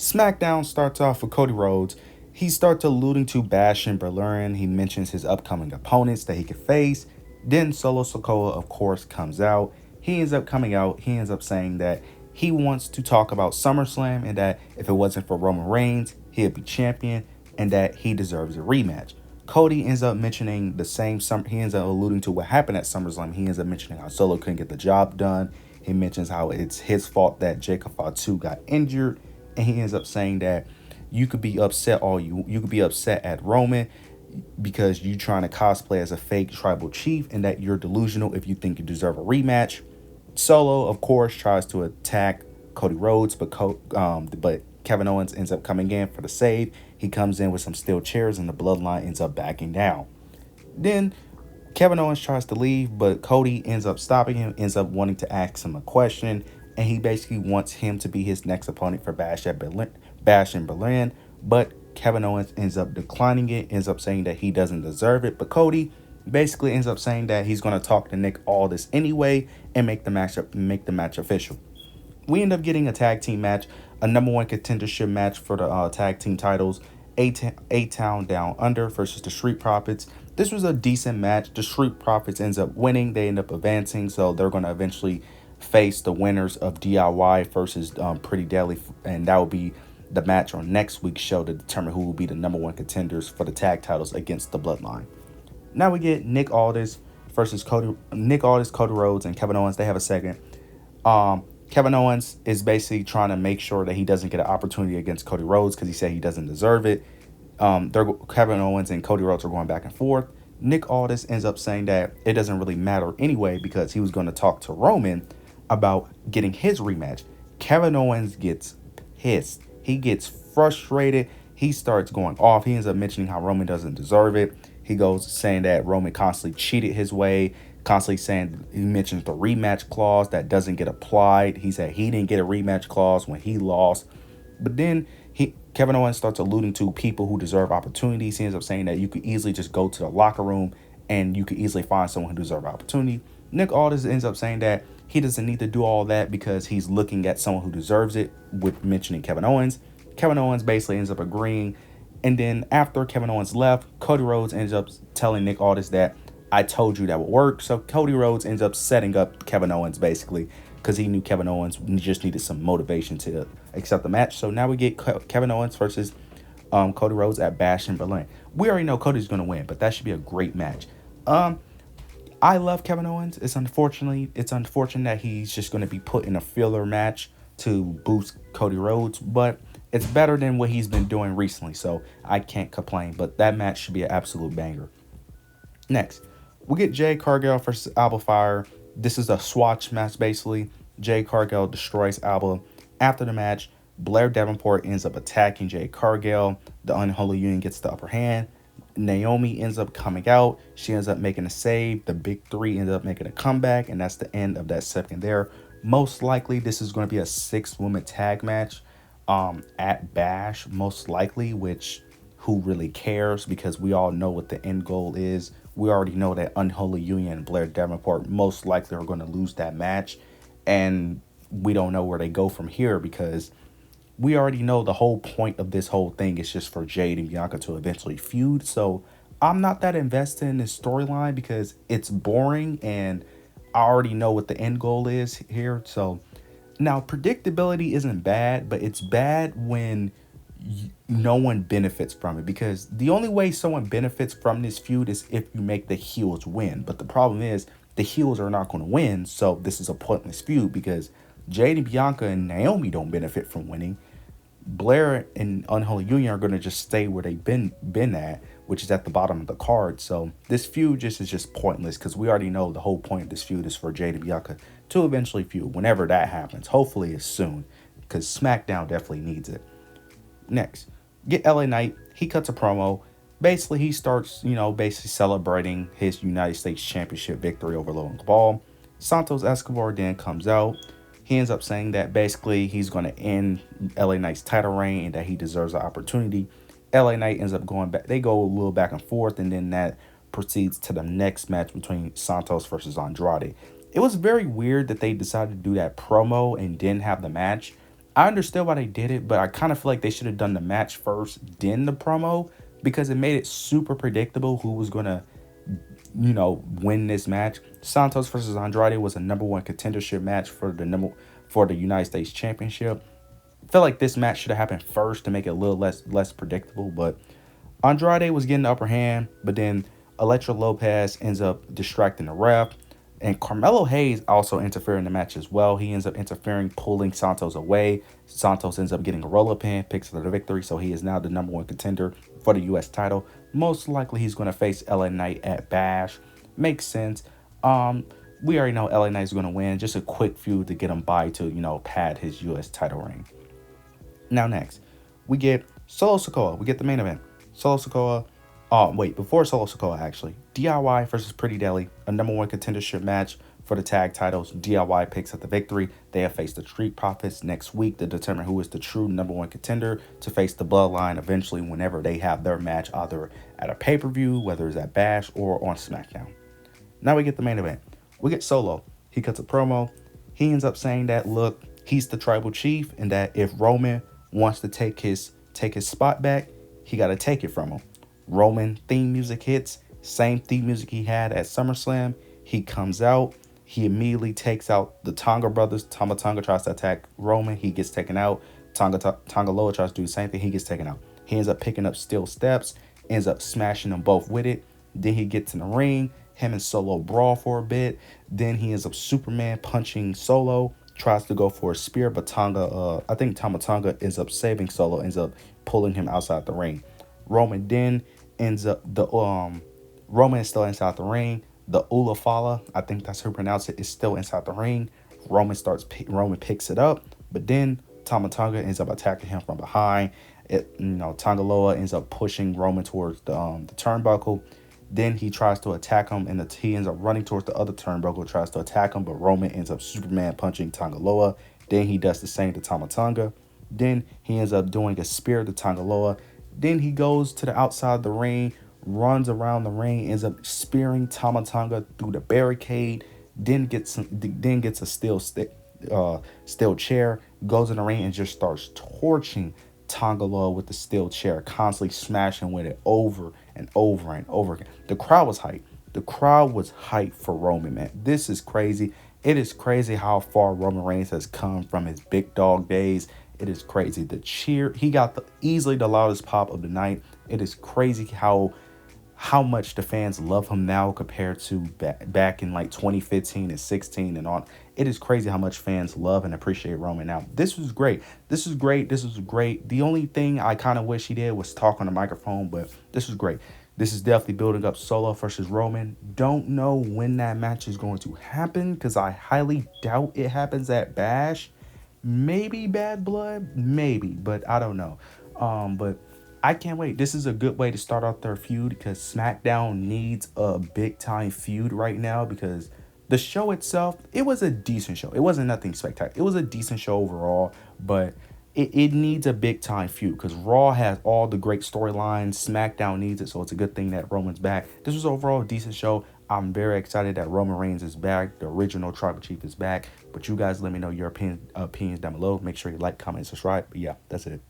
Smackdown starts off with Cody Rhodes. He starts alluding to Bash and Berlin. He mentions his upcoming opponents that he could face. Then Solo Sikoa, of course, comes out. He ends up coming out. He ends up saying that he wants to talk about SummerSlam and that if it wasn't for Roman Reigns, he'd be champion and that he deserves a rematch. Cody ends up mentioning the same. He ends up alluding to what happened at SummerSlam. He ends up mentioning how Solo couldn't get the job done. He mentions how it's his fault that Jacob Fatu got injured, and he ends up saying that you could be upset you could be upset at Roman because you trying to cosplay as a fake tribal chief and that you're delusional if you think you deserve a rematch. Solo, of course, tries to attack Cody Rhodes, but Kevin Owens ends up coming in for the save. He comes in with some steel chairs, and the Bloodline ends up backing down. Then Kevin Owens tries to leave, but Cody ends up stopping him, ends up wanting to ask him a question, and he basically wants him to be his next opponent for Bash in Berlin. But Kevin Owens ends up declining it, ends up saying that he doesn't deserve it. But Cody basically ends up saying that he's going to talk to Nick Aldis anyway and make the match official. We end up getting a tag team match, a number one contendership match for the tag team titles. A-Town Down Under versus the Street Profits. This was a decent match. The Street Profits ends up winning. They end up advancing, so they're going to eventually face the winners of DIY versus Pretty Deadly, and that will be the match on next week's show to determine who will be the number one contenders for the tag titles against the Bloodline. Now we get Nick Aldis, Cody Rhodes, and Kevin Owens. They have a segment. Kevin Owens is basically trying to make sure that he doesn't get an opportunity against Cody Rhodes because he said he doesn't deserve it. Kevin Owens and Cody Rhodes are going back and forth. Nick Aldis ends up saying that it doesn't really matter anyway because he was going to talk to Roman about getting his rematch. Kevin Owens gets pissed. He gets frustrated. He starts going off. He ends up mentioning how Roman doesn't deserve it. He goes saying that Roman constantly cheated his way, constantly saying, he mentions the rematch clause that doesn't get applied. He said he didn't get a rematch clause when he lost. But then Kevin Owens starts alluding to people who deserve opportunities. He ends up saying that you could easily just go to the locker room and you could easily find someone who deserves opportunity. Nick Aldis ends up saying that he doesn't need to do all that because he's looking at someone who deserves it, with mentioning Kevin Owens. Kevin Owens basically ends up agreeing. And then after Kevin Owens left, Cody Rhodes ends up telling Nick Aldis that I told you that would work. So Cody Rhodes ends up setting up Kevin Owens basically because he knew Kevin Owens just needed some motivation to accept the match. So now we get Kevin Owens versus Cody Rhodes at Bash in Berlin. We already know Cody's going to win, but that should be a great match. I love Kevin Owens. It's unfortunate that he's just going to be put in a filler match to boost Cody Rhodes, but it's better than what he's been doing recently, so I can't complain. But that match should be an absolute banger. Next, we get Jade Cargill versus Alba Fire. This is a swatch match, basically. Jade Cargill destroys Alba. After the match, Blair Davenport ends up attacking Jade Cargill. The Unholy Union gets the upper hand. Naomi ends up coming out. She ends up making a save. The Big Three ends up making a comeback, and that's the end of that segment there. Most likely, this is going to be a 6-woman tag match at Bash, most likely, which who really cares because we all know what the end goal is. We already know that Unholy Union and Blair Davenport most likely are going to lose that match, and we don't know where they go from here because we already know the whole point of this whole thing is just for Jade and Bianca to eventually feud. So I'm not that invested in this storyline because it's boring and I already know what the end goal is here. So now predictability isn't bad, but it's bad when no one benefits from it because the only way someone benefits from this feud is if you make the heels win. But the problem is the heels are not going to win. So this is a pointless feud because Jade and Bianca and Naomi don't benefit from winning. Blair and Unholy Union are going to just stay where they've been at, which is at the bottom of the card. So this feud is just pointless because we already know the whole point of this feud is for Jade and Bianca to eventually feud whenever that happens. Hopefully it's soon because SmackDown definitely needs it. Next, get LA Knight. He cuts a promo. Basically, he starts, basically celebrating his United States Championship victory over Logan Paul. Santos Escobar then comes out. He ends up saying that basically he's going to end LA Knight's title reign and that he deserves an opportunity. LA Knight ends up going back. They go a little back and forth, and then that proceeds to the next match between Santos versus Andrade. It was very weird that they decided to do that promo and didn't have the match. I understood why they did it, but I kind of feel like they should have done the match first, then the promo, because it made it super predictable who was gonna, win this match. Santos versus Andrade was a number one contendership match for the United States Championship. I feel like this match should have happened first to make it a little less predictable, but Andrade was getting the upper hand, but then Electra Lopez ends up distracting the ref. And Carmelo Hayes also interfered in the match as well. He ends up interfering, pulling Santos away. Santos ends up getting a roll-up pin, picks up the victory, so he is now the number one contender for the U.S. title. Most likely he's going to face LA Knight at Bash. Makes sense. We already know LA Knight is going to win. Just a quick feud to get him by to, pad his U.S. title reign. Now next, we get Solo Sikoa. We get the main event. Solo Sikoa. Before Solo Sikoa, actually. DIY versus Pretty Deadly, a number one contendership match for the tag titles. DIY picks up the victory. They have faced the Street Profits next week to determine who is the true number one contender to face the Bloodline eventually whenever they have their match, either at a pay-per-view, whether it's at Bash or on Smackdown. Now we get the main event. We get Solo. He cuts a promo. He ends up saying that, look, he's the tribal chief and that if Roman wants to take his spot back, he got to take it from him. Roman theme music hits, same theme music he had at SummerSlam. He comes out, he immediately takes out the Tonga brothers. Tama Tonga tries to attack Roman, he gets taken out. Tonga Loa tries to do the same thing, he gets taken out. He ends up picking up steel steps, ends up smashing them both with it. Then he gets in the ring, him and Solo brawl for a bit. Then he ends up Superman punching Solo, tries to go for a spear, but Tama Tonga ends up saving Solo, ends up pulling him outside the ring. Roman then ends up Roman is still inside the ring. The Ulafala, I think that's how you pronounce it, is still inside the ring. Roman picks it up, but then Tama Tonga ends up attacking him from behind. Tonga Loa ends up pushing Roman towards the turnbuckle. Then he tries to attack him, and he ends up running towards the other turnbuckle, tries to attack him, but Roman ends up Superman punching Tonga Loa. Then he does the same to Tama Tonga. Then he ends up doing a spear to Tonga Loa. Then he goes to the outside of the ring, runs around the ring, ends up spearing Tama Tonga through the barricade. Then gets a steel chair, goes in the ring and just starts torching Tonga Loa with the steel chair, constantly smashing with it over and over and over again. The crowd was hyped. The crowd was hyped for Roman, man. This is crazy. It is crazy how far Roman Reigns has come from his big dog days. It is crazy. The cheer, he got easily the loudest pop of the night. It is crazy how much the fans love him now compared to back in like 2015 and 16 and on. It is crazy how much fans love and appreciate Roman now. This was great. This was great. The only thing I kind of wish he did was talk on the microphone, but this was great. This is definitely building up Solo versus Roman. Don't know when that match is going to happen because I highly doubt it happens at Bash. Maybe Bad Blood, maybe, but I don't know. But I can't wait. This is a good way to start off their feud because SmackDown needs a big time feud right now because the show itself, it was a decent show. It wasn't nothing spectacular. It was a decent show overall, but it needs a big time feud because Raw has all the great storylines. SmackDown needs it, so it's a good thing that Roman's back. This was overall a decent show. I'm very excited that Roman Reigns is back. The original Tribal Chief is back. But you guys let me know your opinions down below. Make sure you like, comment, and subscribe. But yeah, that's it.